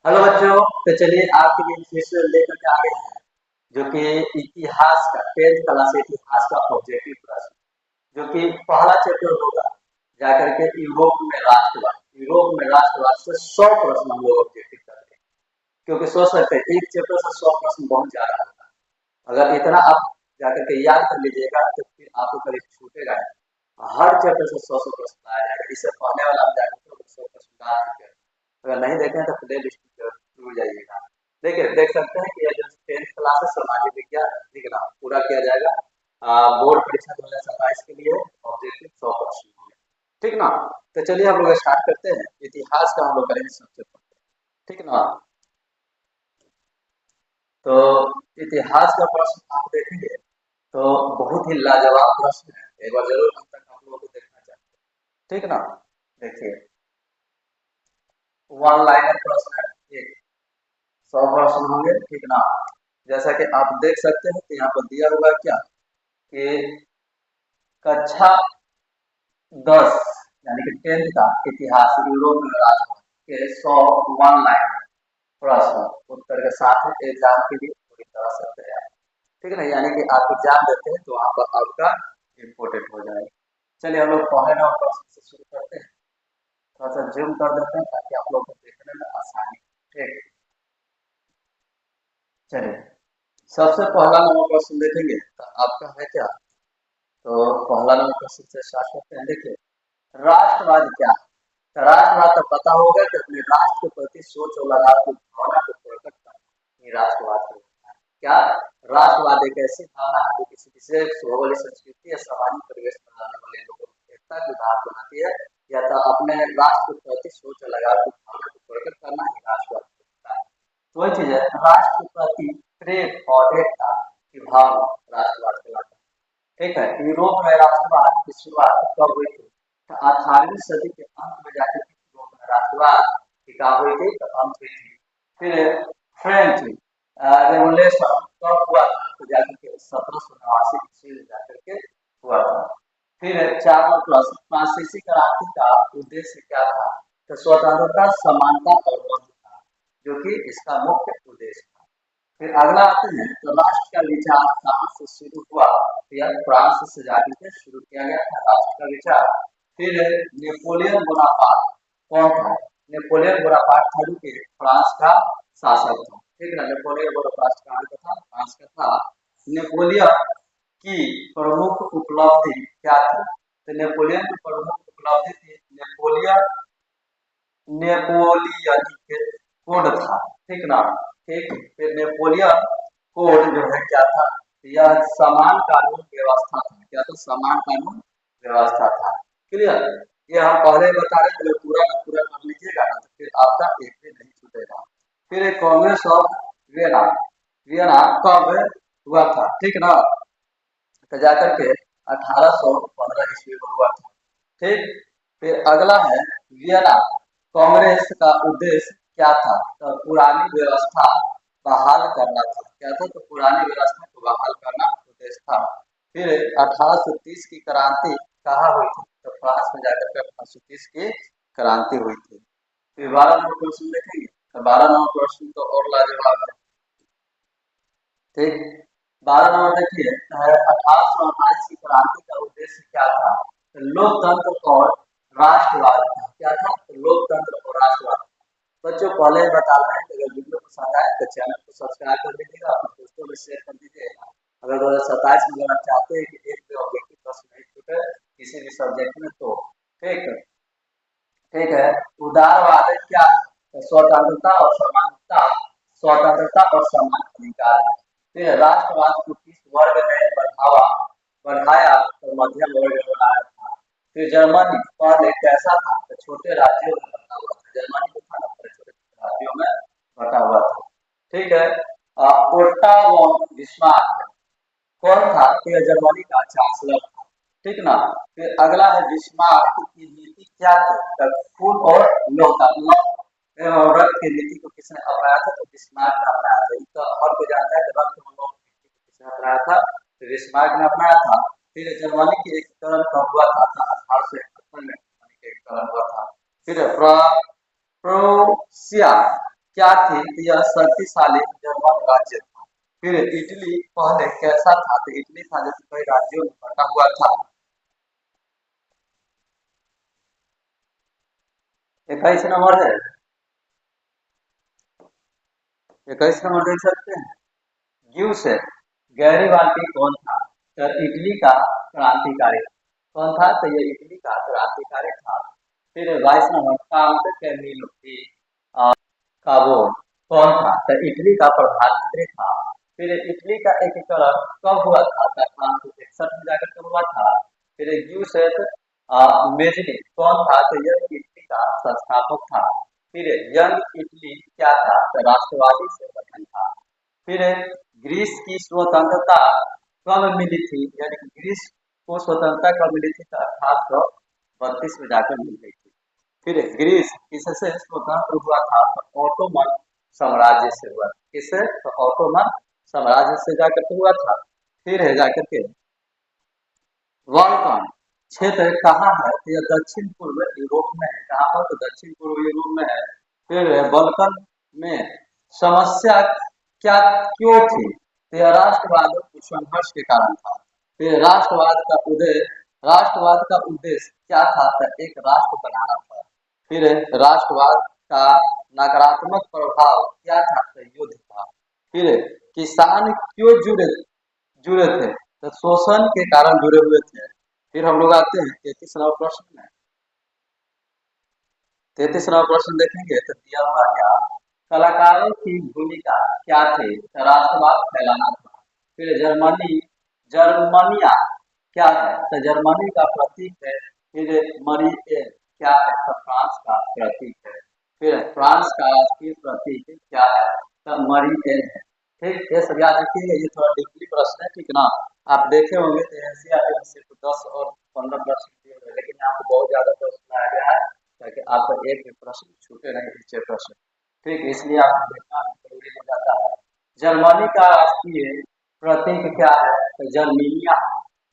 Hello बच्चों। तो चलिए आपके लिए विषय लेकर के आगे हैं जो कि इतिहास का 10th क्लास इतिहास का ऑब्जेक्टिव प्रश्न जो कि पहला चैप्टर होगा जाकर के यूरोप में राष्ट्रवाद से 100 प्रश्न हम लोग ऑब्जेक्टिव करते हैं। क्योंकि सोच सकते हैं एक चैप्टर से 100 प्रश्न बहुत ज्यादा होगा। अगर इतना आप जाकर के याद कर लीजिएगा तो फिर आपको कभी छूटेगा नहीं। हर चैप्टर से 100 प्रश्न आया जाएगा। इससे पढ़ने वाला हम जाकर के 100 प्रश्न ला चुके हैं। अगर नहीं देखें तो प्ले लिस्ट में जरूर जाइएगा। देखिए देख सकते हैं कि ये जो 10th क्लास है सामाजिक विज्ञान विज्ञान पूरा किया जाएगा। बोर्ड परीक्षा 2027 के लिए ऑब्जेक्टिव 100 प्रश्न होंगे। ठीक ना। तो चलिए हम लोग स्टार्ट करते हैं। इतिहास का हम लोग करेंगे सबसे पहले। ठीक ना। तो इतिहास का प्रश्न आप देखेंगे तो बहुत ही लाजवाब प्रश्न है। एक बार जरूर अंत तक आप लोगों को देखना चाहिए। ठीक ना। देखिए वन लाइनर प्रश्न है। 100 प्रश्न होंगे। ठीक ना। जैसा कि आप देख सकते हैं कि यहाँ पर दिया हुआ क्या कि कक्षा 10 यानी कि 10th का इतिहास यूरोप में राष्ट्र के 100 वन लाइन प्रश्न उत्तर के साथ एग्जाम के लिए पूरी तरह से तैयार। ठीक है ना। यानी कि आप एग्जाम देते हैं तो वहां पर आपका इम्पोर्टेंट हो जाएगा। चलिए हम लोग पहले नंबर प्रश्न से शुरू करते हैं। थोड़ा सा जूम कर देते हैं ताकि आप लोग को देखने में आसानी। ठीक। चलिए सबसे पहला नंबर प्रश्न देखेंगे तो आपका है क्या। तो पहला नंबर प्रश्न से स्टार्ट करते हैं। देखिए राष्ट्रवाद क्या है। तो राष्ट्रवाद तो पता होगा कि अपने राष्ट्र के प्रति सोच और लगाव की भावना को प्रकट करना ये राष्ट्रवाद है। क्या राष्ट्रवाद एक ऐसी भावना है जो किसी विशेष भौगोलिक संस्कृति या सामाजिक परिवेश में रहने वाले लोगों को एकता की भाव बनाती है या तो अपने राष्ट्र के प्रति सोच और लगाव की भावना को प्रकट करना ही राष्ट्रवाद होता है। तो वही चीज है राष्ट्र के प्रति प्रेम और एकता की भावना राष्ट्रवाद कहलाता है। ठीक है। यूरोप में राष्ट्रवाद की शुरुआत कब हुई थी। तो 18वीं सदी के अंत में जाकर के यूरोप में राष्ट्रवाद की क्या हुई थी तो अंत हुई थी। फिर फ्रेंच रेवोल्यूशन कब हुआ था तो जाकर के 1789 ईस्वी में जाकर के हुआ था। फिर 4 प्लस फ्रांसीसी क्रांति का उद्देश्य क्या था तो स्वतंत्रता समानता और बंधुता जो कि इसका मुख्य उद्देश्य था। फिर अगला आते हैं तो राष्ट्र का विचार कहाँ से शुरू हुआ तो यह फ्रांस से जाकर के शुरू किया गया था राष्ट्र का विचार। फिर नेपोलियन बोनापार्ट कौन था। नेपोलियन बोनापार्ट था जो कि फ्रांस का शासक था। ठीक है। नेपोलियन बोनापार्ट कहाँ का था फ्रांस का था। नेपोलियन की प्रमुख उपलब्धि क्या थी तो नेपोलियन की प्रमुख उपलब्धि थी नेपोलियन नेपोलियनिक कोड था। ठीक ना। ठीक। फिर नेपोलियन कोड जो है क्या था यह समान कानून व्यवस्था था। क्या था समान कानून व्यवस्था था। क्लियर। ये हम पहले ही बता रहे थे पूरा का पूरा कर लीजिएगा ना तो फिर आपका एक भी नहीं छूटेगा। फिर एक कांग्रेस ऑफ वियना वियना कब हुआ था। ठीक ना। तो जाकर के 1815 ईस्वी में हुआ था। ठीक। फिर अगला है वियना कांग्रेस का उद्देश्य क्या था तो पुरानी व्यवस्था बहाल करना था। क्या था तो पुरानी व्यवस्था को बहाल करना उद्देश्य था। फिर 1830 की क्रांति कहाँ हुई थी तो फ्रांस में जाकर के 1830 की क्रांति हुई थी। फिर 12 नंबर क्वेश्चन देखेंगे तो 12 नंबर क्वेश्चन तो और लाजवाब है। ठीक। 12 नंबर देखिए 1828 की क्रांति का उद्देश्य क्या था तो लोकतंत्र और राष्ट्रवाद था। क्या था तो लोकतंत्र और राष्ट्रवाद। बच्चों पहले ही बता रहे हैं कि अगर वीडियो पसंद आए तो चैनल को सब्सक्राइब कर दीजिएगा अपने दोस्तों में शेयर कर दीजिएगा। अगर 2027 में अगर आप चाहते हैं कि एक भी ऑब्जेक्टिव प्रश्न नहीं छूटे किसी भी सब्जेक्ट में तो ठीक है। ठीक है। उदारवाद क्या है तो स्वतंत्रता और समानता स्वतंत्रता और समान अधिकार। फिर राष्ट्रवाद को किस वर्ग ने बढ़ावा बढ़ाया तो मध्यम वर्ग ने बढ़ाया था। फिर जर्मनी पहले कैसा था तो छोटे राज्यों में बटा हुआ था। जर्मनी को था छोटे छोटे राज्यों में बटा हुआ था। ठीक है। ओट्टावॉन बिस्मार्क कौन था तो यह जर्मनी का चांसलर था। ठीक ना। फिर अगला है बिस्मार्क की नीति क्या थी तो फूल और लोकतंत्र एवं रक्त की नीति को किसने अपनाया था तो बिस्मार्क ने अपनाया था। तो हर कोई जानता है कि रक्त और लोक नीति को किसने अपनाया था तो बिस्मार्क ने अपनाया था। फिर जर्मनी की एकीकरण कब हुआ था 1871 में जर्मनी का एकीकरण हुआ था। फिर प्रोसिया क्या थी? तो यह शक्तिशाली जर्मन राज्य था। फिर इटली पहले कैसा था? तो इटली था जैसे कई राज्यों में बटा हुआ था। 21 नंबर है, 21 नंबर देख सकते हैं। यूस है। गैरीबाल्टी कौन था? तो इटली का क्रांतिकारी। कौन था? तो ये इटली का क्रांतिकारी था। फिर 22 नंबर काउंट कैमिलो डी काबोन कौन था? तो इटली का प्रधानमंत्री था। फिर इटली का एकीकरण कब हुआ था? तो 1861 में जाकर के हुआ था। फिर यूसेफ मेजनी कौन था? तो यह इटली का संस्थापक था। फिर यंग इटली क्या था? तो राष्ट्रवादी संगठन था। फिर ग्रीस की स्वतंत्रता कब मिली थी? यानी कि ग्रीस को स्वतंत्रता कब मिली थी? तो 1832 में जाकर मिल गई थी। फिर ग्रीस किससे स्वतंत्र हुआ था? तो ऑटोमन साम्राज्य से हुआ। किससे? तो ऑटोमन साम्राज्य से जाकर के हुआ था। फिर है जाकर के बाल्कन क्षेत्र कहाँ है? तो यह दक्षिण पूर्व यूरोप में है। कहाँ पर? तो दक्षिण पूर्व यूरोप में है। फिर बाल्कन में समस्या क्या क्यों थी? तो यह राष्ट्रवाद और संघर्ष के कारण था। फिर राष्ट्रवाद का उद्देश्य क्या था? तो एक राष्ट्र बनाना था। फिर राष्ट्रवाद का नकारात्मक प्रभाव क्या था? तो युद्ध था। फिर किसान क्यों जुड़े थे? तो शोषण के कारण जुड़े हुए थे। फिर हम लोग आते हैं 33वां प्रश्न में। 33वां प्रश्न देखेंगे तो दिया हुआ क्या? कलाकारों की भूमिका क्या थी? तो राष्ट्रवाद फैलाना था। फिर जर्मनिया क्या है? तो जर्मनी का प्रतीक है। फिर मरी क्या है? तो फ्रांस का प्रतीक है। फिर फ्रांस का राष्ट्रीय प्रतीक क्या है? तो मरी है। ठीक, ये सब याद रखिएगा। ये थोड़ा डीपली प्रश्न है, ठीक ना? आप देखे होंगे तो एनसीईआरटी में सिर्फ 10 और 15 प्रश्न दिए हुए हैं, लेकिन यहाँ पे बहुत ज्यादा प्रश्न लाया गया है ताकि आपका एक भी प्रश्न छूटे नहीं, पीछे प्रश्न। ठीक, इसलिए आपको देखना जरूरी हो जाता है। जर्मनी का राष्ट्रीय प्रतीक क्या है? तो जर्मीनिया।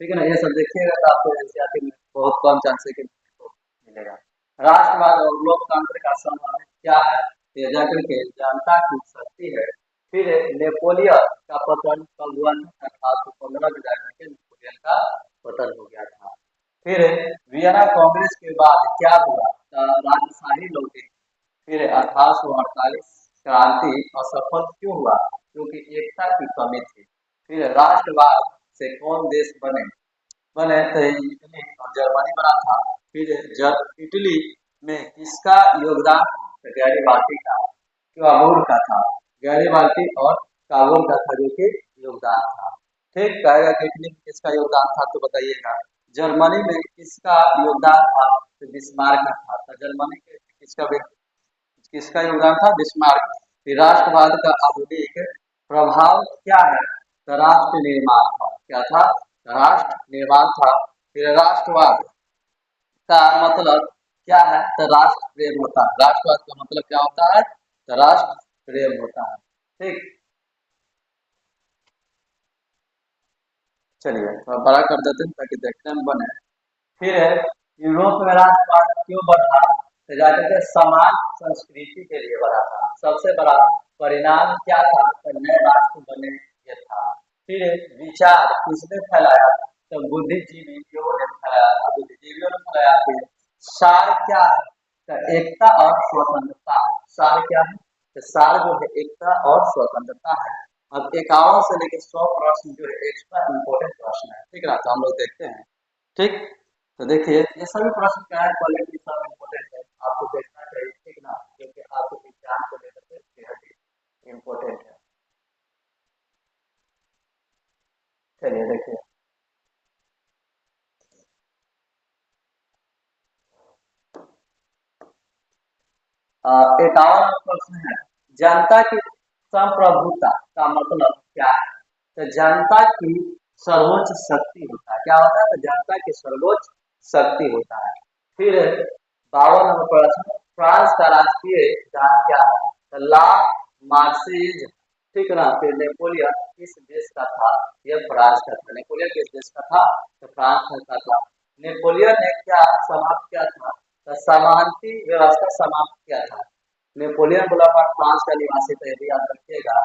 ठीक है ना? ये सब देखिएगा तो आपको एनसीईआरटी में बहुत कम चांस है कि मिलेगा। राष्ट्रवाद और लोकतंत्र का संबंध क्या है? ये जाकर के जनता की शक्ति है। फिर नेपोलियन का पतन कब हुआ था? 1815 में जाकर के नेपोलियन का पतन हो गया था। फिर वियना कांग्रेस के बाद क्या हुआ? राजशाही लौटी। फिर 1848 क्रांति असफल क्यों हुआ? क्योंकि एकता की कमी थी। फिर राष्ट्रवाद से कौन देश बने थे? इटली और जर्मनी बना था। फिर इटली में किसका योगदान? तो गैरीबाल्टी का, काबुल का था। गैरीबाल्टी और काबुल का था जो कि योगदान था। ठीक, कहेगा कि इटली में किसका योगदान था तो बताइएगा। जर्मनी में किसका योगदान था? तो बिस्मार्क का था। तो जर्मनी के किसका योगदान था? बिस्मार्क। फिर राष्ट्रवाद का आधुनिक प्रभाव क्या है? तो राष्ट्र निर्माण था। क्या था? राष्ट्र निर्माण था। फिर राष्ट्रवाद का मतलब क्या है? तो राष्ट्र प्रेम होता है। राष्ट्रवाद का मतलब क्या होता है? तो राष्ट्र प्रेम होता है। ठीक, चलिए थोड़ा बड़ा कर देते हैं ताकि देखने में बने। फिर यूरोप में राष्ट्रवाद क्यों बढ़ा? तो जाकर के समान संस्कृति के लिए बढ़ा था। सबसे बड़ा परिणाम क्या था? तो नए राष्ट्र बने ये था। फिर विचार किसने फैलाया? तो बुद्धिजीवियों ने फैलाया था। बुद्धिजीवियों ने फैलाया। फिर सार क्या है? तो एकता और स्वतंत्रता। सार क्या है? तो सार जो है एकता और स्वतंत्रता है। अब 51 से लेकर 100 प्रश्न जो है एक्स्ट्रा इम्पोर्टेंट प्रश्न है। ठीक है ना? तो हम लोग देखते हैं। ठीक, तो देखिए ये सभी प्रश्न क्या है? क्वालिटी सब इम्पोर्टेंट है, आपको देखना चाहिए। ठीक ना? क्योंकि आपके विज्ञान को लेकर के बेहद ही इम्पोर्टेंट है। चलिए देखिए, 51 प्रश्न है। जनता की संप्रभुता का मतलब क्या है? तो जनता की सर्वोच्च शक्ति होता है। क्या होता है? तो जनता की सर्वोच्च शक्ति होता है। फिर 52 नंबर प्रश्न, फ्रांस का राष्ट्रीय गान क्या है? तो ला मार्सेज। ठीक है ना? फिर नेपोलियन किस देश का था? यह फ्रांस का था। नेपोलियन किस देश का था? तो फ्रांस का था। नेपोलियन ने क्या समाप्त किया था? तो समानती व्यवस्था समाप्त किया था। नेपोलियन बोनापार्ट फ्रांस का निवासी था, यदि याद रखिएगा।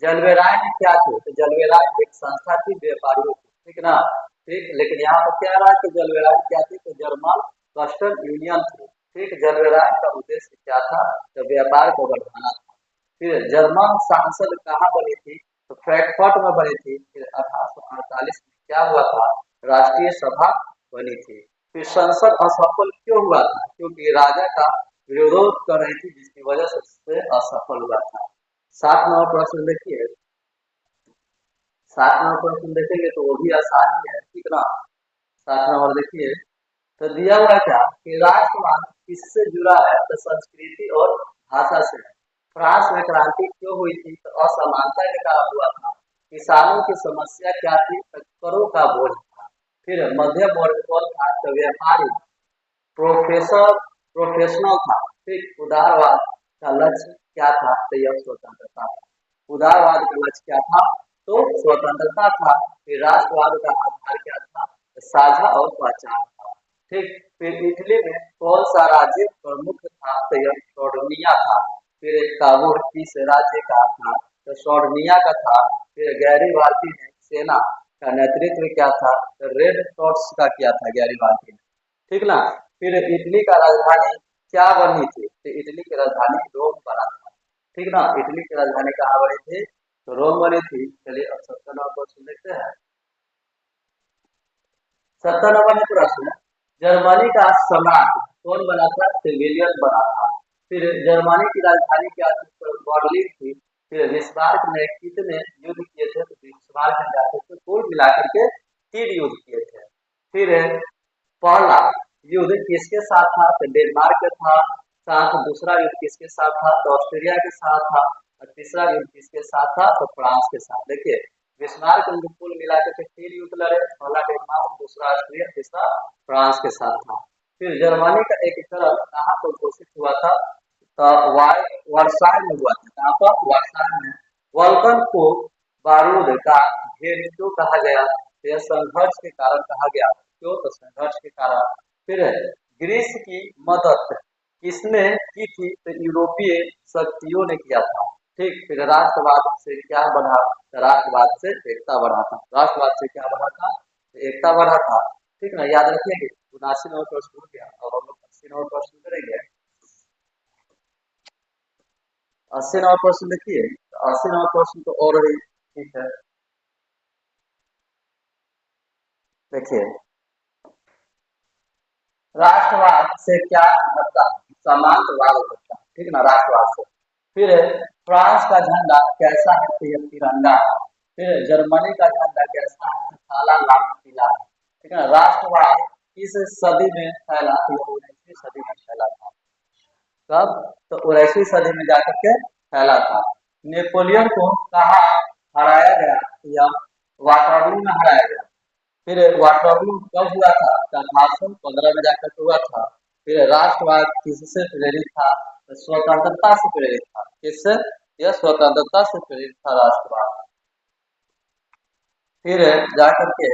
जलवेराय में क्या थे, तो जलवेराय एक संस्था थी व्यापारियों की, ठीक ना। ठीक, लेकिन यहाँ पर क्या रहा कि जलवेराय क्या थी, तो जर्मन कस्टम यूनियन थी। ठीक, जलवेराय का उद्देश्य क्या था, तो व्यापार को बढ़ाना था। फिर जर्मन सांसद कहाँ बनी थी, तो फ्रैंकफर्ट में बनी थी। फिर 1848 में क्या हुआ था, राष्ट्रीय सभा बनी थी। फिर संसद असफल क्यों हुआ था, क्योंकि राजा का विरोध कर रही थी, जिसकी वजह से असफल हुआ था। 7 नंबर प्रश्न देखिए, 7 नंबर प्रश्न देखेंगे तो वो भी आसान ही है, ठीक ना। 7 नंबर देखिए, तो दिया हुआ क्या कि राष्ट्रवाद किससे जुड़ा है, तो संस्कृति और भाषा से। फ्रांस में क्रांति क्यों हुई थी, तो असमानता के कारण हुआ था। किसानों की समस्या क्या थी, तो करों का बोझ था। फिर मध्यम वर्ग कौन था, तो व्यापारी। प्रोफेसर प्रोफेशनल था। ठीक, उदारवाद का लक्ष्य क्या था, तो यह स्वतंत्रता था। उदारवाद का लक्ष्य क्या था, तो स्वतंत्रता था। फिर राष्ट्रवाद का आधार क्या था, तो साझा और पहचान था। ठीक, फिर इटली में कौन सा राज्य प्रमुख था, तो यह सोर्डिनिया था। फिर एक काबुल किस राज्य का था, तो सोर्डिनिया का था। फिर गैरीबाल्दी ने सेना का नेतृत्व क्या था, तो रेड क्रॉस का किया था गैरीबाल्दी ने, ठीक ना। फिर इटली का राजधानी क्या बनी थी, तो इटली की राजधानी रोम बना था, ठीक ना। इटली की राजधानी कहाँ बनी थी, तो रोम बनी थी। चलिए अब 70 नंबर क्वेश्चन देखते हैं। 70 नंबर में प्रश्न है, जर्मनी का सम्राट कौन बना था, तो विलियम बना था। फिर जर्मनी की राजधानी क्या थी, तो बर्लिन थी। फिर बिस्मार्क ने कितने युद्ध किए थे, तो बिस्मार्क ने जाकर के कुल मिलाकर के 3 युद्ध किए थे। फिर पहला युद्ध किसके साथ था, तो डेनमार्क के था साथ। दूसरा युद्ध किसके साथ था, तो ऑस्ट्रेलिया के साथ था। और तीसरा युद्ध किसके साथ था, तो फ्रांस के साथ। देखिए बिस्मार्क ने कुल मिलाकर के 3 युद्ध लड़े, पहला डेनमार्क, दूसरा ऑस्ट्रिया, तीसरा फ्रांस के साथ था। फिर जर्मनी का एकीकरण कहाँ पर घोषित हुआ था, तो वर्साय में हुआ था। कहाँ पर, वर्साय में। वल्कन को बारूद का ढेर क्यों कहा गया, तो यह संघर्ष के कारण कहा गया। क्यों, तो संघर्ष के कारण। फिर ग्रीस की मदद किसने की थी, तो यूरोपीय शक्तियों ने किया था। ठीक, फिर राष्ट्रवाद से क्या बढ़ा, तो राष्ट्रवाद से एकता बढ़ा था। राष्ट्रवाद से क्या बढ़ा था, तो एकता बढ़ा था, ठीक ना। याद रखिएगा 79 नंबर प्रश्न हो गया। अब हम लोग 80 नंबर प्रश्न करेंगे। 80 नंबर प्रश्न देखिए, 80 नंबर प्रश्न तो और ही ठीक है। देखिए राष्ट्रवाद से क्या घटता, समांतवाद घटता, ठीक ना, राष्ट्रवाद से। फिर फ्रांस का झंडा कैसा है, तो यह तिरंगा है। फिर जर्मनी का झंडा कैसा है, तो काला लाल पीला है, ठीक है। राष्ट्रवाद किस सदी में फैला, तो यह 19वीं सदी में फैला था। कब, तो 19वीं सदी में जाकर के फैला था। नेपोलियन को कहाँ हराया गया, तो यह वाटरलू में हराया गया। फिर वाटरलू कब हुआ था, 1815 में जाकर हुआ था। फिर राष्ट्रवाद किससे प्रेरित था, तो स्वतंत्रता से प्रेरित था। किससे, यह स्वतंत्रता से प्रेरित था राष्ट्रवाद। फिर जाकर के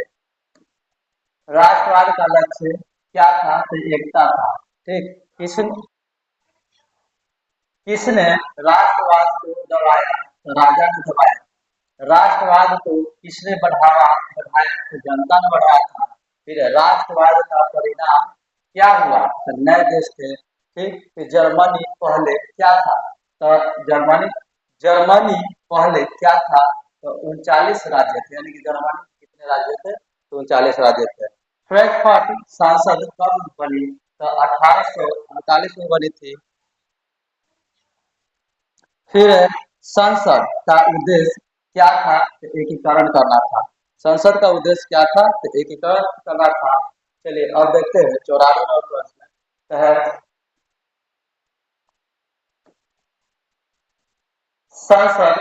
राष्ट्रवाद का लक्ष्य क्या था, तो एकता था। ठीक, किसने राष्ट्रवाद को दबाया, तो राजा ने दबाया। राष्ट्रवाद को किसने बढ़ाया, तो जनता ने बढ़ाया था। फिर राष्ट्रवाद का परिणाम क्या हुआ, तो नए देश थे। ठीक, फिर जर्मनी पहले क्या था, तो जर्मनी जर्मनी पहले क्या था, तो 39 राज्य थे। यानी कि जर्मनी कितने राज्य थे, तो 39 राज्य थे। फ्रैंकफर्ट सांसद कब बनी, तो 1848 में बनी थी। फिर संसद का उद्देश्य क्या था, तो एकीकरण करना था। संसद का उद्देश्य क्या था, तो एकीकरण करना था। चलिए अब देखते हैं 94 प्रश्न है, संसद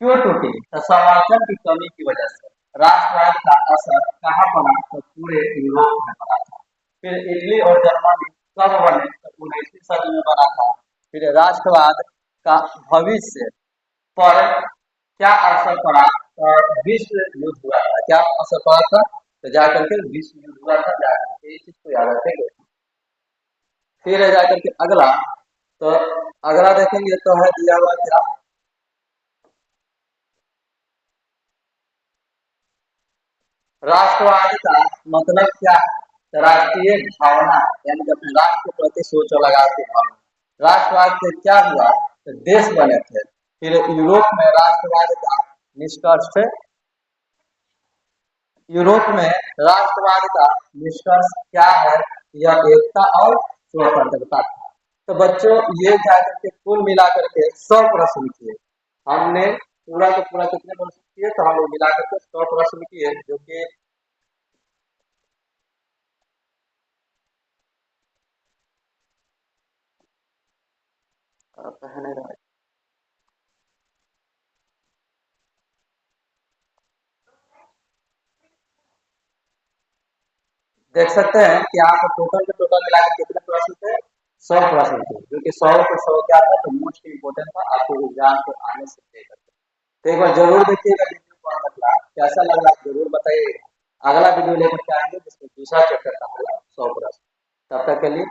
क्यों टूटी, तो समर्थन की कमी की वजह से। राष्ट्रवाद का असर कहाँ पड़ा, तो पूरे यूरोप में पड़ा था। फिर इटली और जर्मनी कब बने, तो 19वीं सदी में बना था। फिर राष्ट्रवाद का भविष्य पर क्या असर पड़ा, विश्व युद्ध हुआ था। क्या असर पड़ा था, तो जाकर के विश्व युद्ध हुआ था। जाकर के इस चीज को याद रखेंगे। फिर है जाकर के अगला, तो अगला देखेंगे तो है दिया हुआ क्या, राष्ट्रवाद का मतलब क्या है? तो राष्ट्रीय भावना, यानी कि अपने राष्ट्र के प्रति सोच और लगाव की भावना। राष्ट्रवाद से क्या हुआ, तो देश बने थे। फिर यूरोप में राष्ट्रवाद का निष्कर्ष, यूरोप में राष्ट्रवाद का निष्कर्ष क्या है, यह एकता और स्वतंत्रता था। तो बच्चों ये जा करके कुल मिलाकर के 100 प्रश्न किए हमने, पूरा तो पूरा कितने प्रश्न किए, तो हम लोग मिलाकर के 100 प्रश्न किए, जो कि पहले देख सकते हैं कि यहाँ पर टोटल के टोटल मिलाकर कितने प्रश्न थे, 100 प्रश्न थे, जो कि 100 पे 100 क्या था, तो मोस्ट इम्पोर्टेंट था आपको एग्जाम को आने से लेकर। तो एक बार जरूर देखिएगा वीडियो को अंत तक, कैसा लग रहा है जरूर बताइएगा। अगला वीडियो लेकर के आएंगे जिसमें दूसरा चैप्टर का होगा 100 प्रश्न। तब तक के लिए